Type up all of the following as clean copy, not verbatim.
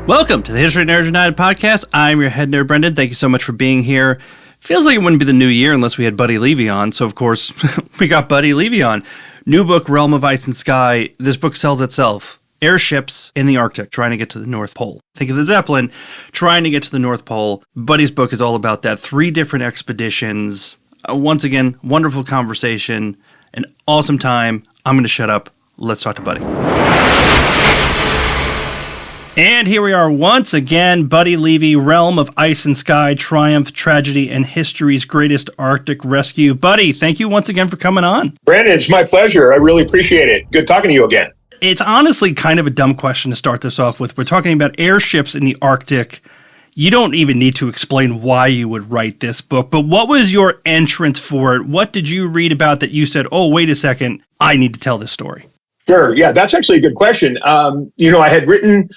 Welcome to the History Nerds United podcast. I'm your head nerd, Brendan. Thank you so much for being here. Feels like it wouldn't be the new year unless we had Buddy Levy on. So, of course, we got Buddy Levy on. New book, Realm of Ice and Sky. This book sells itself. Airships in the Arctic, trying to get to the North Pole. Think of the Zeppelin, trying to get to the North Pole. Buddy's book is all about that. 3 different expeditions. Once again, wonderful conversation. An awesome time. I'm going to shut up. Let's talk to Buddy. And here we are once again, Buddy Levy, Realm of Ice and Sky, Triumph, Tragedy, and History's Greatest Arctic Rescue. Buddy, thank you once again for coming on. Brandon, it's my pleasure. I really appreciate it. Good talking to you again. It's honestly kind of a dumb question to start this off with. We're talking about airships in the Arctic. You don't even need to explain why you would write this book, but what was your entrance for it? What did you read about that you said, oh, wait a second, I need to tell this story? Sure. Yeah, that's actually a good question. I had written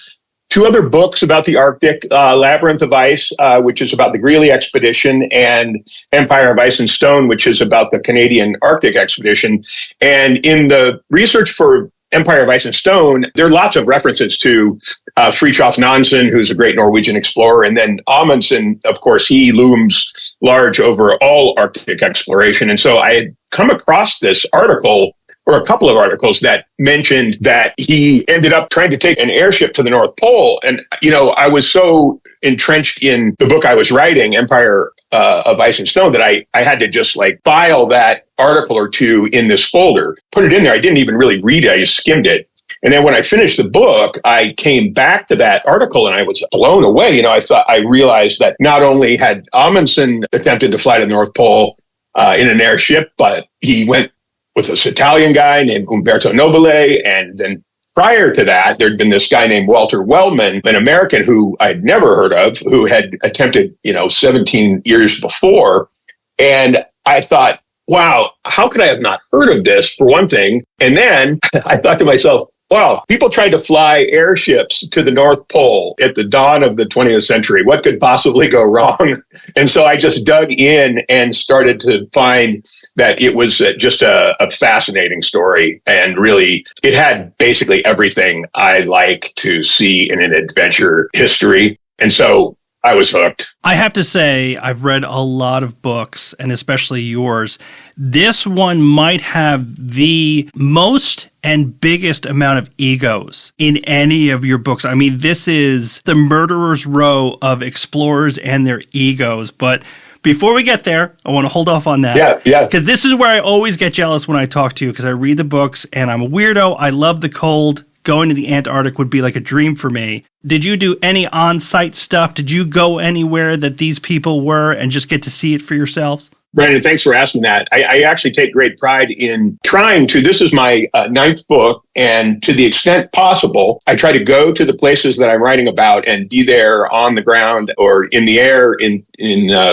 2 other books about the Arctic, Labyrinth of Ice, which is about the Greely expedition, and Empire of Ice and Stone, which is about the Canadian Arctic expedition. And in the research for Empire of Ice and Stone, there are lots of references to Fridtjof Nansen, who's a great Norwegian explorer. And then Amundsen, of course, he looms large over all Arctic exploration. And so I had come across this article, or a couple of articles, that mentioned that he ended up trying to take an airship to the North Pole. And, I was so entrenched in the book I was writing, Empire of Ice and Stone, that I had to just file that article or 2 in this folder, put it in there. I didn't even really read it. I just skimmed it. And then when I finished the book, I came back to that article and I was blown away. I realized that not only had Amundsen attempted to fly to the North Pole in an airship, but he went with this Italian guy named Umberto Nobile. And then prior to that, there'd been this guy named Walter Wellman, an American who I'd never heard of, who had attempted, 17 years before. And I thought, wow, how could I have not heard of this, for one thing? And then I thought to myself, wow, people tried to fly airships to the North Pole at the dawn of the 20th century. What could possibly go wrong? And so I just dug in and started to find that it was just a fascinating story. And really, it had basically everything I like to see in an adventure history. And so I was hooked. I have to say, I've read a lot of books, and especially yours. This one might have the most and biggest amount of egos in any of your books. I mean, this is the murderer's row of explorers and their egos. But before we get there, I want to hold off on that. Yeah. Because this is where I always get jealous when I talk to you, because I read the books, and I'm a weirdo. I love the cold. Going to the Antarctic would be like a dream for me. Did you do any on-site stuff? Did you go anywhere that these people were and just get to see it for yourselves? Brandon, thanks for asking that. I actually take great pride in trying to. This is my 9th book, and to the extent possible, I try to go to the places that I'm writing about and be there on the ground or in the air in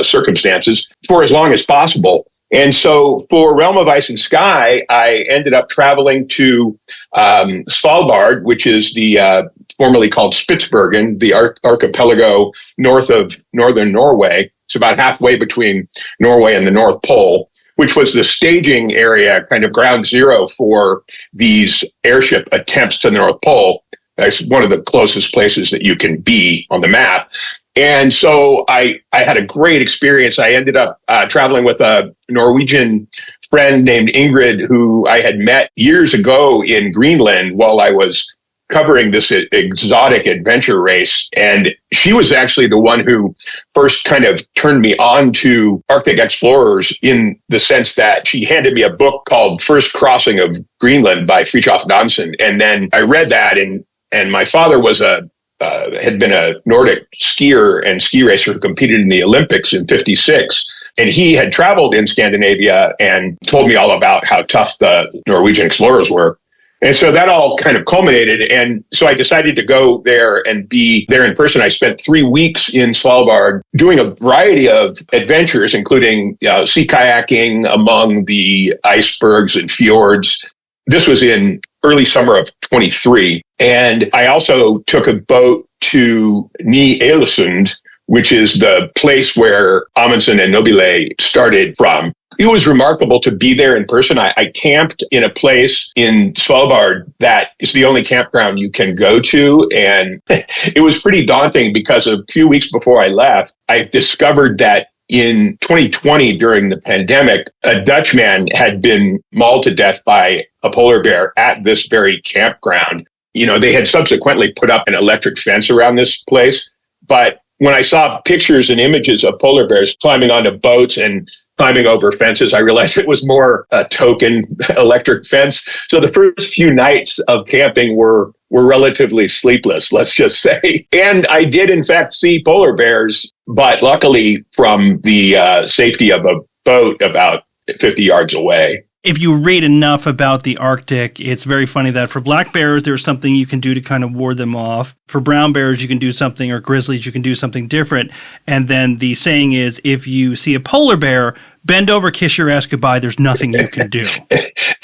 circumstances for as long as possible. And so for Realm of Ice and Sky, I ended up traveling to Svalbard, which is the formerly called Spitsbergen, the archipelago north of northern Norway. It's about halfway between Norway and the North Pole, which was the staging area, kind of ground zero for these airship attempts to the North Pole. It's one of the closest places that you can be on the map. And so I had a great experience. I ended up traveling with a Norwegian friend named Ingrid, who I had met years ago in Greenland while I was covering this exotic adventure race. And she was actually the one who first kind of turned me on to Arctic explorers, in the sense that she handed me a book called First Crossing of Greenland by Fridtjof Nansen. And then I read that, and my father was had been a Nordic skier and ski racer who competed in the Olympics in '56. And he had traveled in Scandinavia and told me all about how tough the Norwegian explorers were. And so that all kind of culminated. And so I decided to go there and be there in person. I spent 3 weeks in Svalbard doing a variety of adventures, including sea kayaking among the icebergs and fjords. This was in early summer of 23. And I also took a boat to Ny-Ålesund, which is the place where Amundsen and Nobile started from. it was remarkable to be there in person. I camped in a place in Svalbard that is the only campground you can go to. And it was pretty daunting because a few weeks before I left, I discovered that in 2020, during the pandemic, a Dutchman had been mauled to death by a polar bear at this very campground. They had subsequently put up an electric fence around this place. But when I saw pictures and images of polar bears climbing onto boats and climbing over fences, I realized it was more a token electric fence. So the first few nights of camping were relatively sleepless, let's just say. And I did, in fact, see polar bears, but luckily from the safety of a boat about 50 yards away. If you read enough about the Arctic, it's very funny that for black bears, there's something you can do to kind of ward them off. For brown bears, you can do something, or grizzlies, you can do something different. And then the saying is, if you see a polar bear, bend over, kiss your ass goodbye. There's nothing you can do.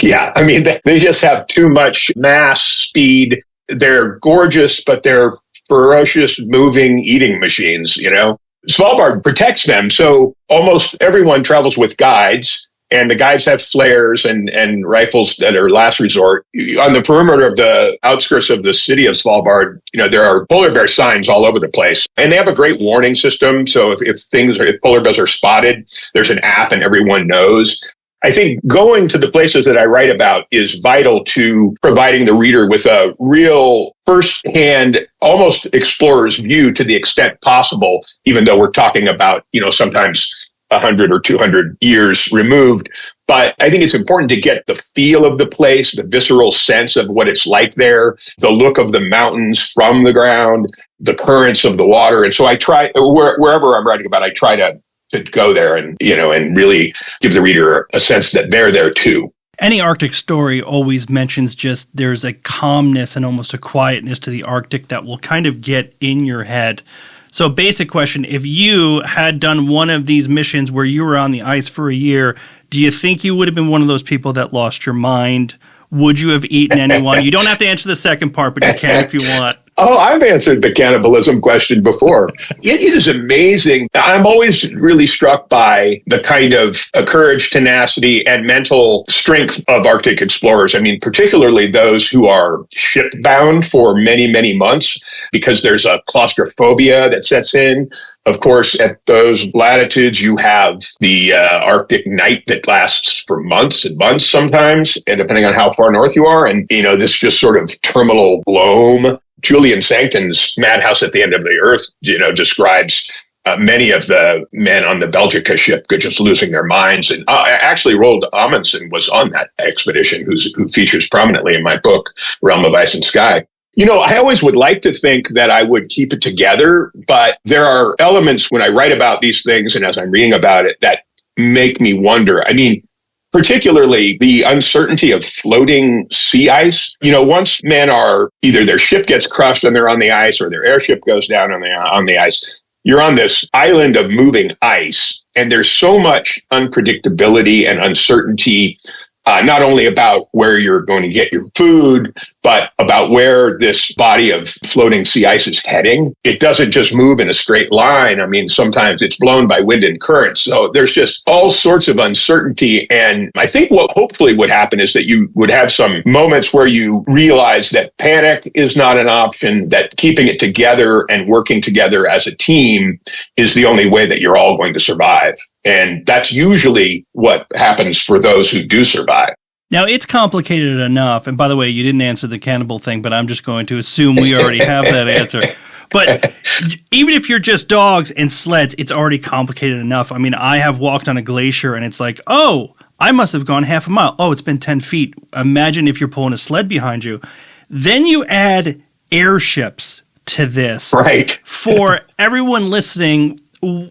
Yeah, I mean, they just have too much mass, speed. They're gorgeous, but they're ferocious, moving, eating machines, Svalbard protects them, so almost everyone travels with guides. And the guides have flares and rifles that are last resort. On the perimeter of the outskirts of the city of Svalbard, there are polar bear signs all over the place. And they have a great warning system. So if polar bears are spotted, there's an app and everyone knows. I think going to the places that I write about is vital to providing the reader with a real firsthand, almost explorer's view to the extent possible, even though we're talking about, sometimes 100 or 200 years removed. But I think it's important to get the feel of the place, the visceral sense of what it's like there, the look of the mountains from the ground, the currents of the water. And so I try, wherever I'm writing about, I try to go there and, and really give the reader a sense that they're there too. Any Arctic story always mentions just there's a calmness and almost a quietness to the Arctic that will kind of get in your head. So basic question, if you had done one of these missions where you were on the ice for a year, do you think you would have been one of those people that lost your mind? Would you have eaten anyone? You don't have to answer the second part, but you can if you want. Oh, I've answered the cannibalism question before. It is amazing. I'm always really struck by the kind of courage, tenacity, and mental strength of Arctic explorers. I mean, particularly those who are shipbound for many, many months, because there's a claustrophobia that sets in. Of course, at those latitudes, you have the Arctic night that lasts for months and months sometimes, and depending on how far north you are. And, this just sort of terminal gloam. Julian Sancton's Madhouse at the End of the Earth, describes many of the men on the Belgica ship just losing their minds. And actually, Roald Amundsen was on that expedition, who features prominently in my book, Realm of Ice and Sky. I always would like to think that I would keep it together, but there are elements when I write about these things and as I'm reading about it that make me wonder. I mean, particularly the uncertainty of floating sea ice. Once men are, either their ship gets crushed and they're on the ice or their airship goes down on the ice, you're on this island of moving ice. And there's so much unpredictability and uncertainty, not only about where you're going to get your food, but about where this body of floating sea ice is heading. It doesn't just move in a straight line. I mean, sometimes it's blown by wind and current. So there's just all sorts of uncertainty. And I think what hopefully would happen is that you would have some moments where you realize that panic is not an option, that keeping it together and working together as a team is the only way that you're all going to survive. And that's usually what happens for those who do survive. Now, it's complicated enough. And by the way, you didn't answer the cannibal thing, but I'm just going to assume we already have that answer. But even if you're just dogs and sleds, it's already complicated enough. I mean, I have walked on a glacier and it's like, oh, I must have gone half a mile. Oh, it's been 10 feet. Imagine if you're pulling a sled behind you. Then you add airships to this. Right. For everyone listening,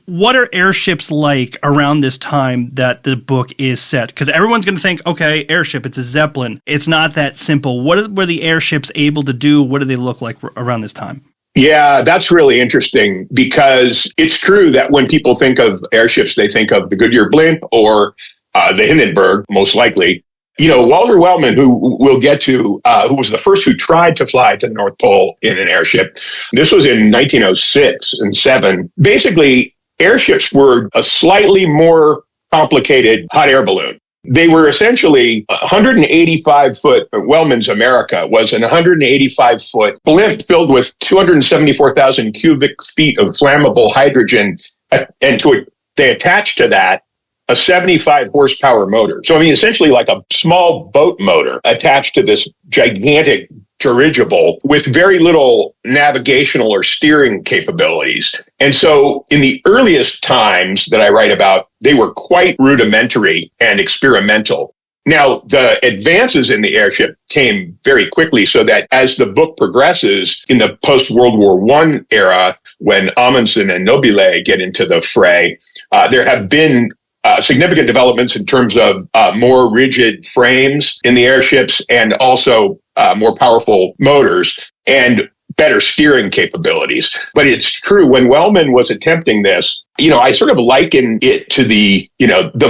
what are airships like around this time that the book is set? Because everyone's going to think, okay, airship, it's a Zeppelin. It's not that simple. What were the airships able to do? What do they look like around this time? Yeah, that's really interesting because it's true that when people think of airships, they think of the Goodyear blimp or the Hindenburg, most likely. Walter Wellman, who we'll get to, who was the first who tried to fly to the North Pole in an airship. This was in 1906 and 7. Basically, airships were a slightly more complicated hot air balloon. They were essentially 185-foot, Wellman's America was an 185-foot blimp filled with 274,000 cubic feet of flammable hydrogen, and they attached to that a 75 horsepower motor. So, I mean, essentially like a small boat motor attached to this gigantic dirigible with very little navigational or steering capabilities. And so in the earliest times that I write about, they were quite rudimentary and experimental. Now, the advances in the airship came very quickly, so that as the book progresses in the post-World War I era, when Amundsen and Nobile get into the fray, there have been significant developments in terms of more rigid frames in the airships, and also more powerful motors and better steering capabilities. But it's true, when Wellman was attempting this, I sort of liken it to the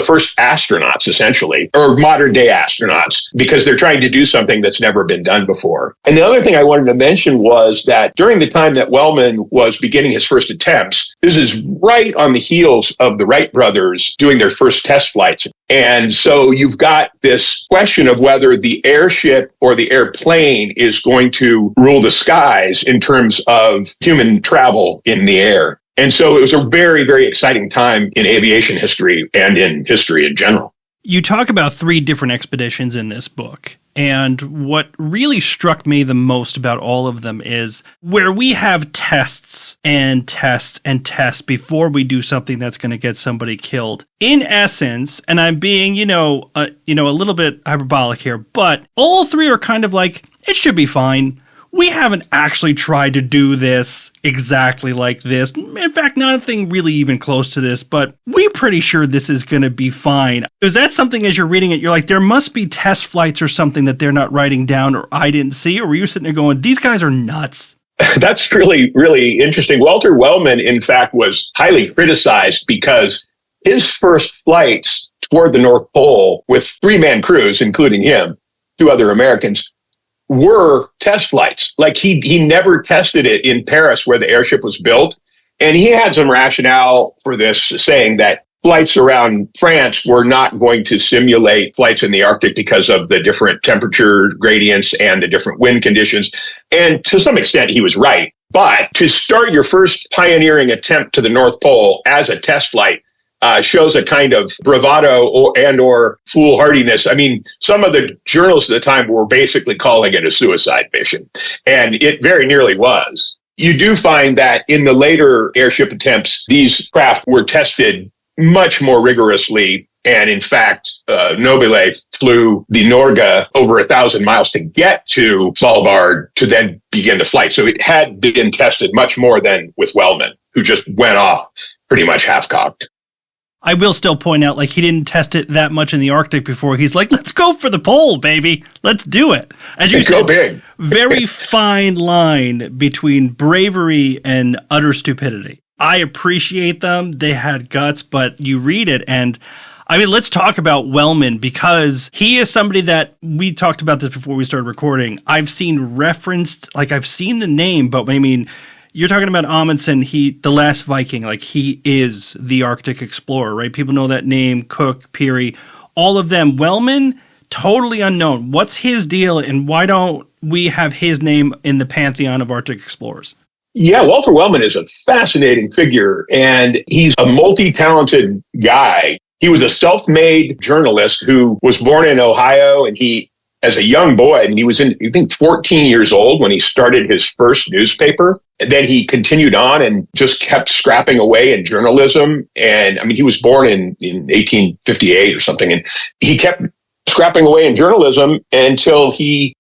first astronauts, essentially, or modern day astronauts, because they're trying to do something that's never been done before. And the other thing I wanted to mention was that during the time that Wellman was beginning his first attempts, this is right on the heels of the Wright brothers doing their first test flights. And so you've got this question of whether the airship or the airplane is going to rule the skies in terms of human travel in the air. And so it was a very, very exciting time in aviation history and in history in general. You talk about 3 different expeditions in this book. And what really struck me the most about all of them is where we have tests and tests and tests before we do something that's going to get somebody killed. In essence, and I'm being, a little bit hyperbolic here, but all 3 are kind of like, it should be fine. We haven't actually tried to do this exactly like this. In fact, nothing really even close to this, but we're pretty sure this is going to be fine. Is that something as you're reading it, you're like, there must be test flights or something that they're not writing down or I didn't see? Or were you sitting there going, these guys are nuts? That's really, really interesting. Walter Wellman, in fact, was highly criticized because his first flights toward the North Pole with 3-man crews, including him, 2 other Americans, were test flights. Like he never tested it in Paris where the airship was built. And he had some rationale for this, saying that flights around France were not going to simulate flights in the Arctic because of the different temperature gradients and the different wind conditions. And to some extent, he was right. But to start your first pioneering attempt to the North Pole as a test flight shows a kind of bravado or foolhardiness. I mean, some of the journalists at the time were basically calling it a suicide mission, and it very nearly was. You do find that in the later airship attempts, these craft were tested much more rigorously. And in fact, Nobile flew the Norge over 1,000 miles to get to Svalbard to then begin the flight. So it had been tested much more than with Wellman, who just went off pretty much half-cocked. I will still point out, he didn't test it that much in the Arctic before. He's like, let's go for the pole, baby. Let's do it. As you said, go big. Very fine line between bravery and utter stupidity. I appreciate them. They had guts, but you read it and let's talk about Wellman, because he is somebody that we talked about this before we started recording. I've seen referenced, I've seen the name, but you're talking about Amundsen, the last Viking, he is the Arctic explorer, right? People know that name, Cook, Peary, all of them. Wellman, totally unknown. What's his deal, and why don't we have his name in the pantheon of Arctic explorers? Yeah, Walter Wellman is a fascinating figure, and he's a multi-talented guy. He was a self-made journalist who was born in Ohio, and as a young boy, and he was 14 years old when he started his first newspaper. And then he continued on and just kept scrapping away in journalism. And he was born in 1858 or something. And he kept scrapping away in journalism until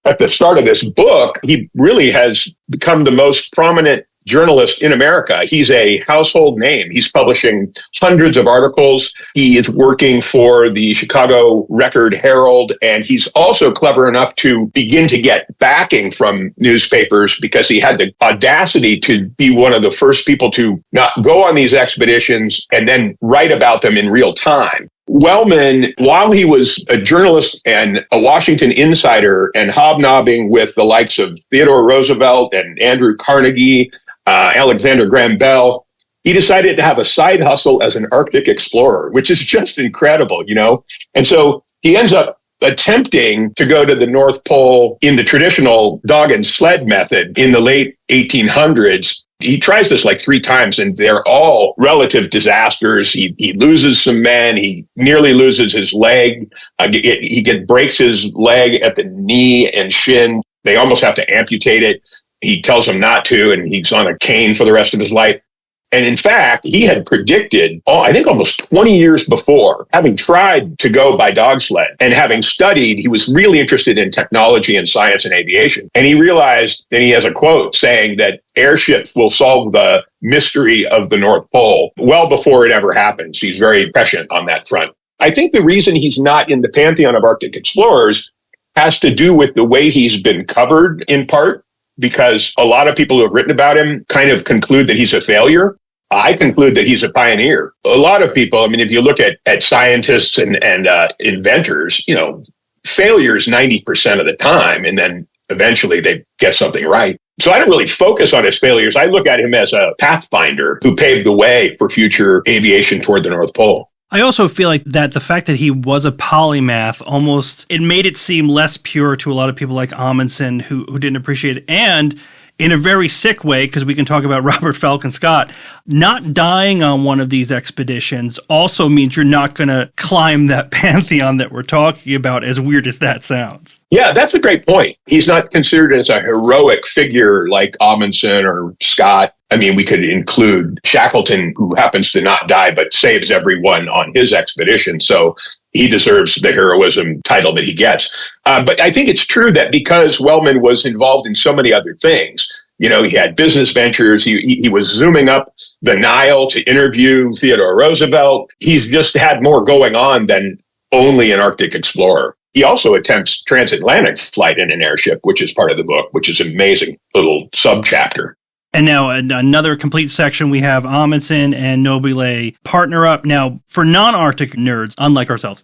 at the start of this book, he really has become the most prominent journalist in America. He's a household name. He's publishing hundreds of articles. He is working for the Chicago Record Herald, and he's also clever enough to begin to get backing from newspapers because he had the audacity to be one of the first people to not go on these expeditions and then write about them in real time. Wellman, while he was a journalist and a Washington insider and hobnobbing with the likes of Theodore Roosevelt and Andrew Carnegie, Alexander Graham Bell, he decided to have a side hustle as an Arctic explorer, which is just incredible, And so he ends up attempting to go to the North Pole in the traditional dog and sled method in the late 1800s. He tries this like 3 times, and they're all relative disasters. He loses some men. He nearly loses his leg. He breaks his leg at the knee and shin. They almost have to amputate it. He tells them not to, and he's on a cane for the rest of his life. And in fact, he had predicted, I think almost 20 years before, having tried to go by dog sled and having studied, he was really interested in technology and science and aviation. And he realized, and he has a quote saying that airships will solve the mystery of the North Pole well before it ever happens. He's very prescient on that front. I think the reason he's not in the pantheon of Arctic explorers has to do with the way he's been covered, in part, because a lot of people who have written about him kind of conclude that he's a failure. I conclude that he's a pioneer. A lot of people, if you look at scientists and inventors, failures 90% of the time, and then eventually they get something right. So I don't really focus on his failures. I look at him as a pathfinder who paved the way for future aviation toward the North Pole. I also feel like that the fact that he was a polymath it made it seem less pure to a lot of people like Amundsen who didn't appreciate it. And in a very sick way, because we can talk about Robert Falcon Scott, not dying on one of these expeditions also means you're not going to climb that pantheon that we're talking about, as weird as that sounds. Yeah, that's a great point. He's not considered as a heroic figure like Amundsen or Scott. We could include Shackleton, who happens to not die but saves everyone on his expedition. So he deserves the heroism title that he gets. But I think it's true that because Wellman was involved in so many other things, he had business ventures. He was zooming up the Nile to interview Theodore Roosevelt. He's just had more going on than only an Arctic explorer. He also attempts transatlantic flight in an airship, which is part of the book, which is an amazing little subchapter. And now another complete section, we have Amundsen and Nobile partner up. Now, for non-Arctic nerds, unlike ourselves,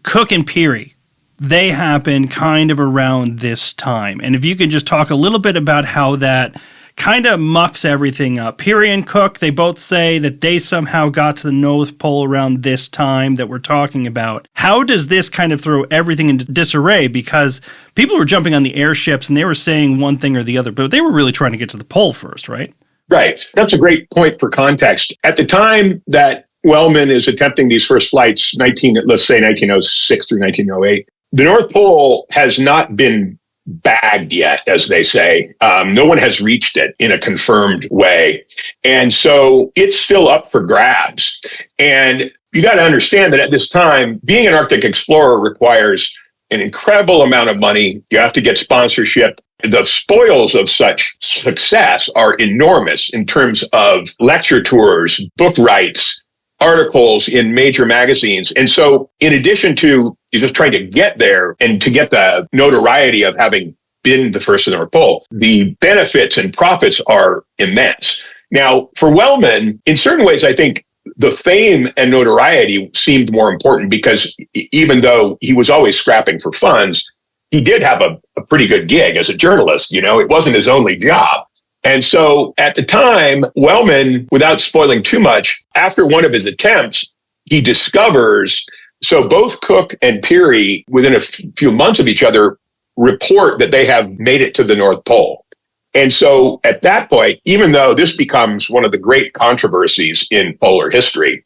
Cook and Peary, they happen kind of around this time. And if you could just talk a little bit about how that kind of mucks everything up. Peary and Cook, they both say that they somehow got to the North Pole around this time that we're talking about. How does this kind of throw everything into disarray? Because people were jumping on the airships and they were saying one thing or the other, but they were really trying to get to the pole first, right? Right. That's a great point for context. At the time that Wellman is attempting these first flights, let's say 1906 through 1908, the North Pole has not been bagged yet, as they say. No one has reached it in a confirmed way. And so it's still up for grabs. And you got to understand that at this time, being an Arctic explorer requires an incredible amount of money. You have to get sponsorship. The spoils of such success are enormous in terms of lecture tours, book rights, articles in major magazines. And so in addition to just trying to get there and to get the notoriety of having been the first to the North Pole, the benefits and profits are immense. Now, for Wellman, in certain ways, I think the fame and notoriety seemed more important because even though he was always scrapping for funds, he did have a pretty good gig as a journalist. It wasn't his only job. And so at the time, Wellman, without spoiling too much, after one of his attempts, he discovers, so both Cook and Peary, within a few months of each other, report that they have made it to the North Pole. And so at that point, even though this becomes one of the great controversies in polar history,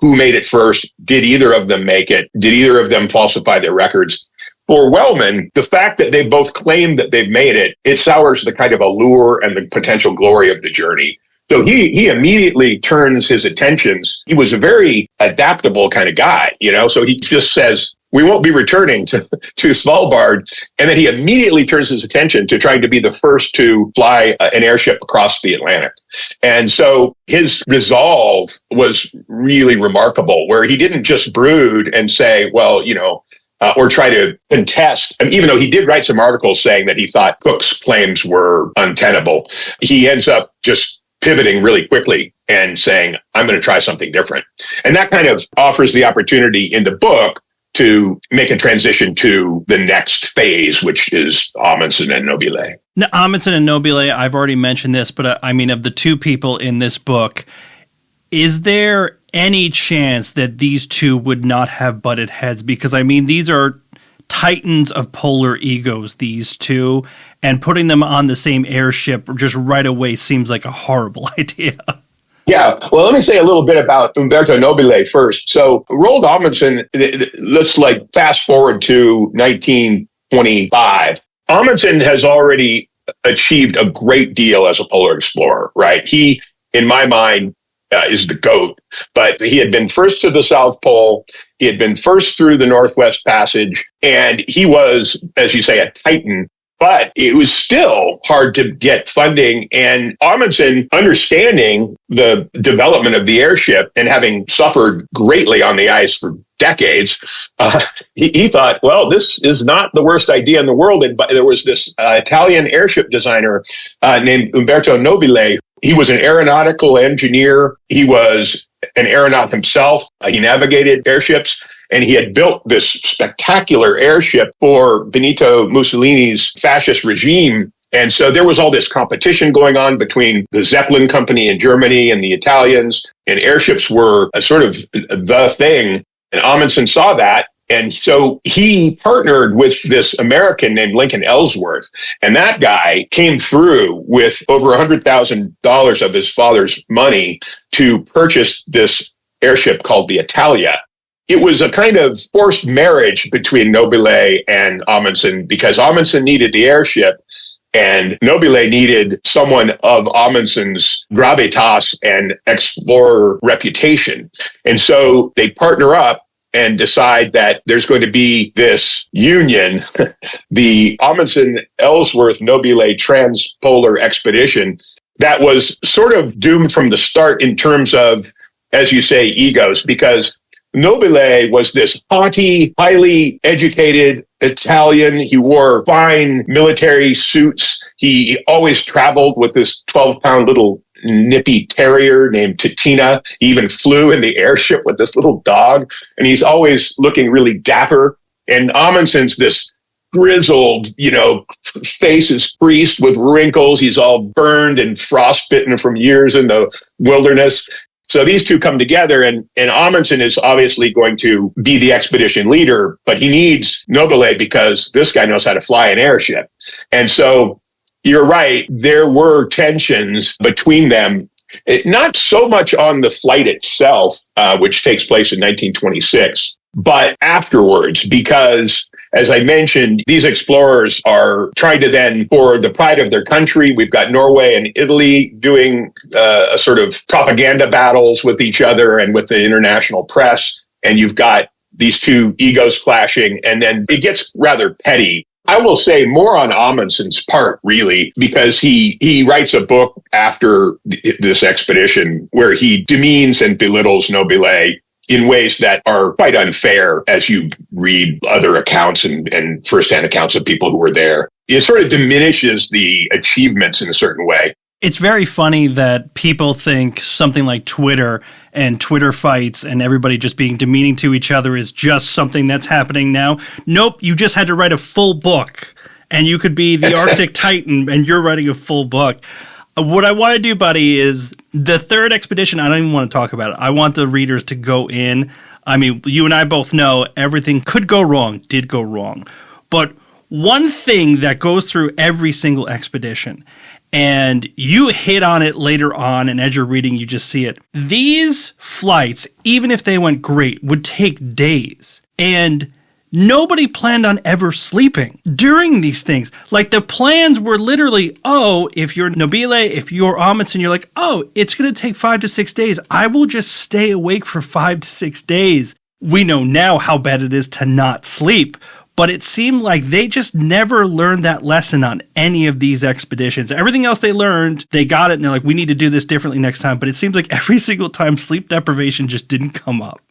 who made it first? Did either of them make it? Did either of them falsify their records? For Wellman, the fact that they both claim that they've made it, it sours the kind of allure and the potential glory of the journey. So he immediately turns his attentions. He was a very adaptable kind of guy, so he just says, we won't be returning to Svalbard. And then he immediately turns his attention to trying to be the first to fly an airship across the Atlantic. And so his resolve was really remarkable, where he didn't just brood and say, well, or try to contest. And even though he did write some articles saying that he thought Cook's claims were untenable, he ends up just pivoting really quickly and saying, I'm going to try something different. And that kind of offers the opportunity in the book to make a transition to the next phase, which is Amundsen and Nobile. Now, Amundsen and Nobile, I've already mentioned this, but of the two people in this book, Is there any chance that these two would not have butted heads? Because, I mean, these are titans of polar egos, these two, and putting them on the same airship just right away seems like a horrible idea. Yeah, well, let me say a little bit about Umberto Nobile first. So Roald Amundsen, let's fast forward to 1925. Amundsen has already achieved a great deal as a polar explorer, right? He, in my mind, is the GOAT, but he had been first to the South Pole. He had been first through the Northwest Passage, and he was, as you say, a titan. But it was still hard to get funding. And Amundsen, understanding the development of the airship and having suffered greatly on the ice for decades, he thought, well, this is not the worst idea in the world. And there was this Italian airship designer named Umberto Nobile. He was an aeronautical engineer. He was an aeronaut himself. He navigated airships. And he had built this spectacular airship for Benito Mussolini's fascist regime. And so there was all this competition going on between the Zeppelin company in Germany and the Italians. And airships were a sort of the thing. And Amundsen saw that. And so he partnered with this American named Lincoln Ellsworth. And that guy came through with over $100,000 of his father's money to purchase this airship called the Italia. It was a kind of forced marriage between Nobile and Amundsen because Amundsen needed the airship and Nobile needed someone of Amundsen's gravitas and explorer reputation. And so they partner up and decide that there's going to be this union, the Amundsen-Ellsworth-Nobile Transpolar Expedition, that was sort of doomed from the start in terms of, as you say, egos, because Nobile was this haughty, highly educated Italian. He wore fine military suits. He always traveled with this 12-pound little nippy terrier named Titina. He even flew in the airship with this little dog, and he's always looking really dapper. And Amundsen's this grizzled, face is creased with wrinkles. He's all burned and frostbitten from years in the wilderness. So these two come together, and Amundsen is obviously going to be the expedition leader, but he needs Nobile because this guy knows how to fly an airship. And so you're right, there were tensions between them, not so much on the flight itself, which takes place in 1926, but afterwards, because as I mentioned, these explorers are trying to then, for the pride of their country, we've got Norway and Italy doing a sort of propaganda battles with each other and with the international press. And you've got these two egos clashing, and then it gets rather petty. I will say more on Amundsen's part, really, because he writes a book after this expedition where he demeans and belittles Nobile in ways that are quite unfair as you read other accounts and firsthand accounts of people who were there. It sort of diminishes the achievements in a certain way. It's very funny that people think something like Twitter and Twitter fights and everybody just being demeaning to each other is just something that's happening now. Nope, you just had to write a full book, and you could be the Arctic Titan, and you're writing a full book. What I want to do, buddy, is the third expedition, I don't even want to talk about it. I want the readers to go in. I mean, you and I both know everything could go wrong, did go wrong. But one thing that goes through every single expedition, and you hit on it later on, and as you're reading, you just see it. These flights, even if they went great, would take days. And nobody planned on ever sleeping during these things. Like, the plans were literally, if you're Nobile, if you're Amundsen, you're like, it's going to take 5 to 6 days. I will just stay awake for 5 to 6 days. We know now how bad it is to not sleep, but it seemed like they just never learned that lesson on any of these expeditions. Everything else they learned, they got it, and they're like, we need to do this differently next time. But it seems like every single time sleep deprivation just didn't come up.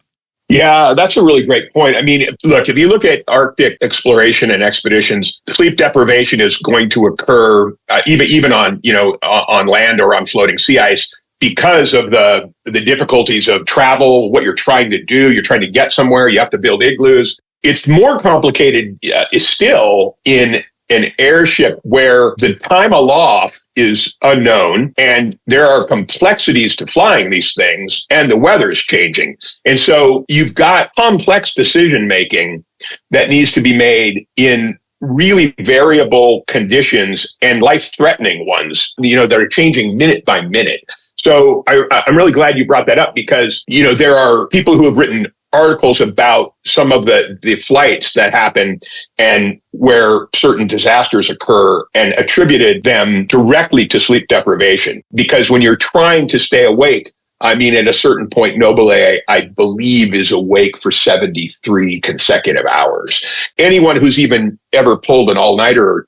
Yeah, that's a really great point. I mean, look, if you look at Arctic exploration and expeditions, sleep deprivation is going to occur even on, on land or on floating sea ice because of the difficulties of travel, what you're trying to do. You're trying to get somewhere. You have to build igloos. It's more complicated still in an airship where the time aloft is unknown and there are complexities to flying these things and the weather is changing. And so you've got complex decision making that needs to be made in really variable conditions and life-threatening ones, that are changing minute by minute. So I'm really glad you brought that up because, there are people who have written articles about some of the flights that happen and where certain disasters occur and attributed them directly to sleep deprivation. Because when you're trying to stay awake, at a certain point, Nobile, I believe, is awake for 73 consecutive hours. Anyone who's even ever pulled an all-nighter,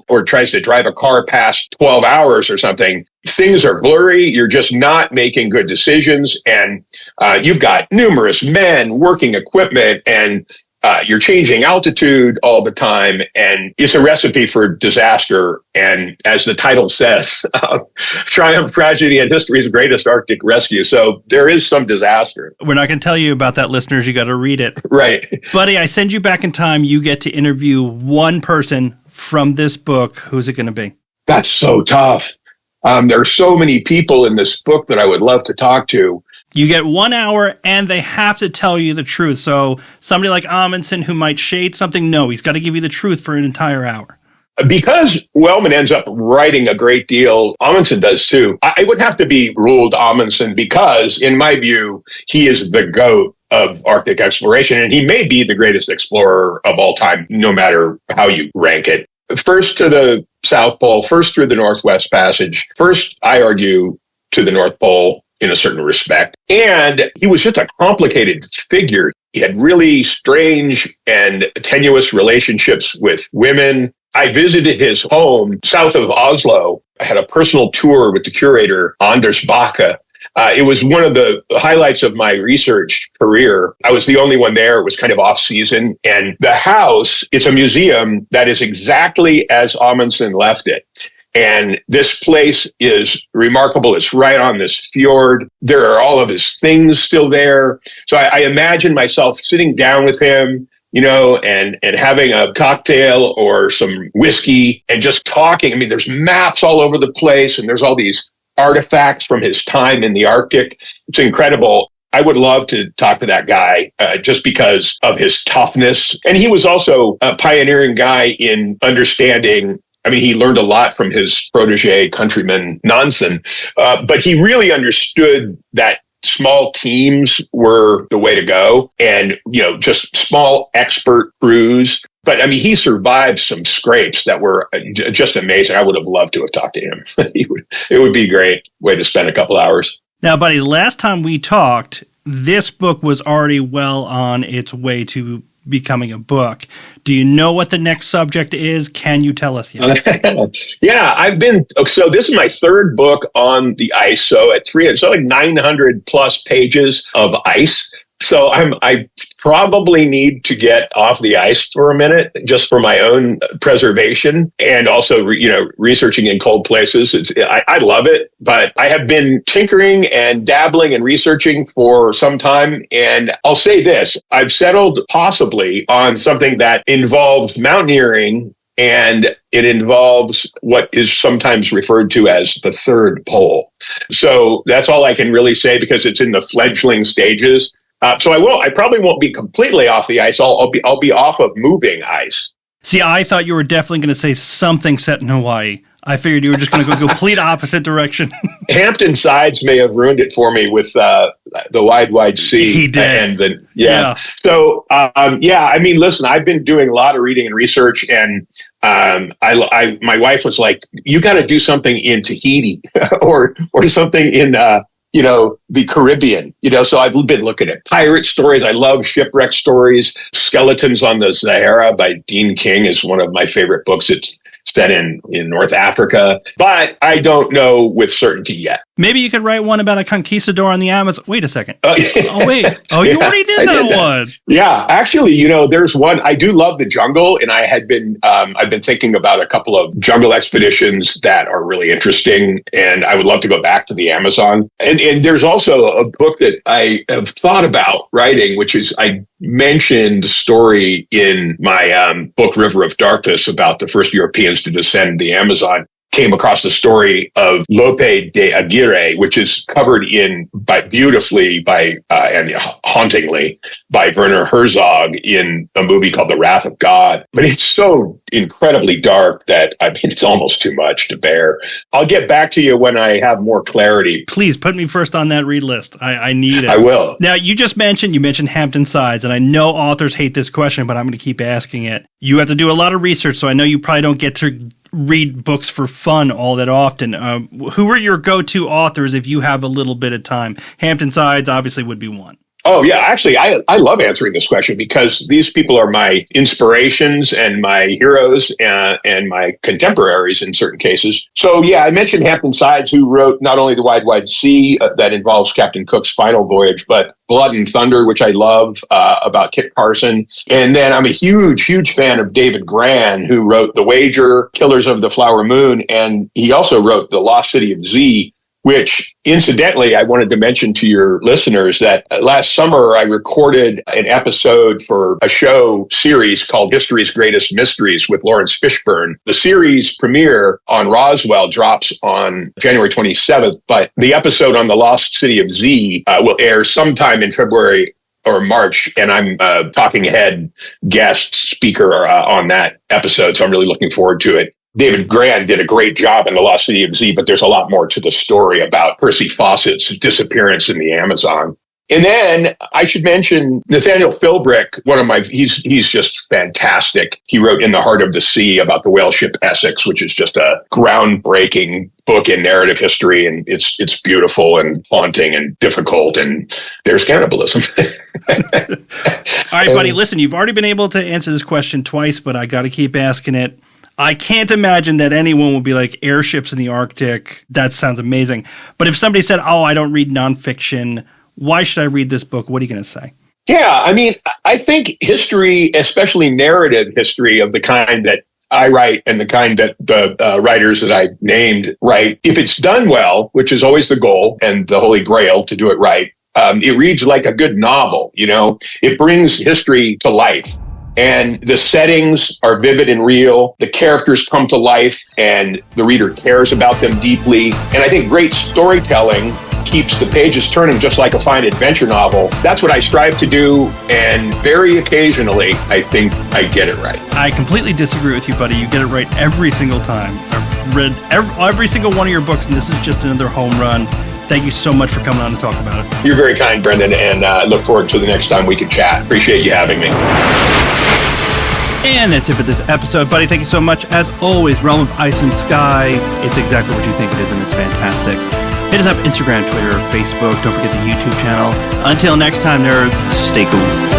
or tries to drive a car past 12 hours or something, things are blurry. You're just not making good decisions. And you've got numerous men, working equipment, and you're changing altitude all the time. And it's a recipe for disaster. And as the title says, triumph, tragedy, and history's greatest Arctic rescue. So there is some disaster. We're not going to tell you about that, listeners. You got to read it. Right. Buddy, I send you back in time. You get to interview one person from this book. Who's it going to be? That's so tough. There are so many people in this book that I would love to talk to. You get 1 hour, and they have to tell you the truth. So somebody like Amundsen who might shade something, no, he's got to give you the truth for an entire hour. Because Wellman ends up writing a great deal, Amundsen does too. I would have to be Roald Amundsen because, in my view, he is the GOAT of Arctic exploration, and he may be the greatest explorer of all time, no matter how you rank it. First to the South Pole, first through the Northwest Passage, first, I argue, to the North Pole in a certain respect. And he was just a complicated figure. He had really strange and tenuous relationships with women. I visited his home south of Oslo. I had a personal tour with the curator, Anders Bakke. It was one of the highlights of my research career. I was the only one there. It was kind of off season. And the house, it's a museum that is exactly as Amundsen left it. And this place is remarkable. It's right on this fjord. There are all of his things still there. So I imagine myself sitting down with him, and having a cocktail or some whiskey and just talking. There's maps all over the place and there's all these artifacts from his time in the Arctic. It's incredible. I would love to talk to that guy just because of his toughness. And he was also a pioneering guy in understanding. He learned a lot from his protege countryman Nansen, but he really understood that small teams were the way to go and, just small expert crews. But he survived some scrapes that were just amazing. I would have loved to have talked to him. It would be a great way to spend a couple hours. Now, buddy, last time we talked, this book was already well on its way to becoming a book. Do you know what the next subject is? Can you tell us yet? Yeah, so this is my third book on the ice. So at 900 plus pages of ice. So I probably need to get off the ice for a minute just for my own preservation and also, researching in cold places. I love it, but I have been tinkering and dabbling and researching for some time. And I'll say this, I've settled possibly on something that involves mountaineering and it involves what is sometimes referred to as the third pole. So that's all I can really say because it's in the fledgling stages. So I probably won't be completely off the ice. I'll be off of moving ice. See, I thought you were definitely going to say something set in Hawaii. I figured you were just going to go complete opposite direction. Hampton Sides may have ruined it for me with the wide, wide sea. He did. And yeah. So, listen, I've been doing a lot of reading and research, and my wife was like, you got to do something in Tahiti or something in the Caribbean, so I've been looking at pirate stories. I love shipwreck stories. Skeletons on the Sahara by Dean King is one of my favorite books. It's set in North Africa, but I don't know with certainty yet. Maybe you could write one about a conquistador on the Amazon. Wait a second. Oh, wait. Oh, you already did that one. Yeah, actually, there's one. I do love the jungle, and I've been thinking about a couple of jungle expeditions that are really interesting, and I would love to go back to the Amazon. And there's also a book that I have thought about writing, which is I mentioned the story in my book River of Darkness about the first Europeans to descend the Amazon. Came across the story of Lope de Aguirre, which is covered beautifully and hauntingly by Werner Herzog in a movie called The Wrath of God. But it's so incredibly dark that it's almost too much to bear. I'll get back to you when I have more clarity. Please put me first on that read list. I need it. I will. Now, you mentioned Hampton Sides, and I know authors hate this question, but I'm going to keep asking it. You have to do a lot of research, so I know you probably don't get to read books for fun all that often. Who are your go-to authors if you have a little bit of time? Hampton Sides obviously would be one. Oh, yeah. Actually, I love answering this question because these people are my inspirations and my heroes and my contemporaries in certain cases. So, yeah, I mentioned Hampton Sides, who wrote not only The Wide, Wide Sea that involves Captain Cook's final voyage, but Blood and Thunder, which I love, about Kit Carson. And then I'm a huge, huge fan of David Grann, who wrote The Wager, Killers of the Flower Moon, and he also wrote The Lost City of Z, which, incidentally, I wanted to mention to your listeners that last summer I recorded an episode for a show series called History's Greatest Mysteries with Lawrence Fishburne. The series premiere on Roswell drops on January 27th, but the episode on the Lost City of Z will air sometime in February or March, and I'm talking head guest speaker on that episode, so I'm really looking forward to it. David Grann did a great job in The Lost City of Z, but there's a lot more to the story about Percy Fawcett's disappearance in the Amazon. And then I should mention Nathaniel Philbrick, he's just fantastic. He wrote In the Heart of the Sea about the whale ship Essex, which is just a groundbreaking book in narrative history. And it's beautiful and haunting and difficult. And there's cannibalism. All right, buddy, listen, you've already been able to answer this question twice, but I got to keep asking it. I can't imagine that anyone would be like, airships in the Arctic. That sounds amazing. But if somebody said, I don't read nonfiction, why should I read this book? What are you going to say? Yeah, I think history, especially narrative history of the kind that I write and the kind that the writers that I named write, if it's done well, which is always the goal and the holy grail to do it right, it reads like a good novel. It brings history to life. And the settings are vivid and real. The characters come to life and the reader cares about them deeply. And I think great storytelling keeps the pages turning just like a fine adventure novel. That's what I strive to do. And very occasionally, I think I get it right. I completely disagree with you, buddy. You get it right every single time. I've read every single one of your books, and this is just another home run. Thank you so much for coming on to talk about it. You're very kind, Brendan, and I look forward to the next time we can chat. Appreciate you having me. And that's it for this episode, buddy. Thank you so much. As always, Realm of Ice and Sky, it's exactly what you think it is, and it's fantastic. Hit us up Instagram, Twitter, Facebook. Don't forget the YouTube channel. Until next time, nerds, stay cool.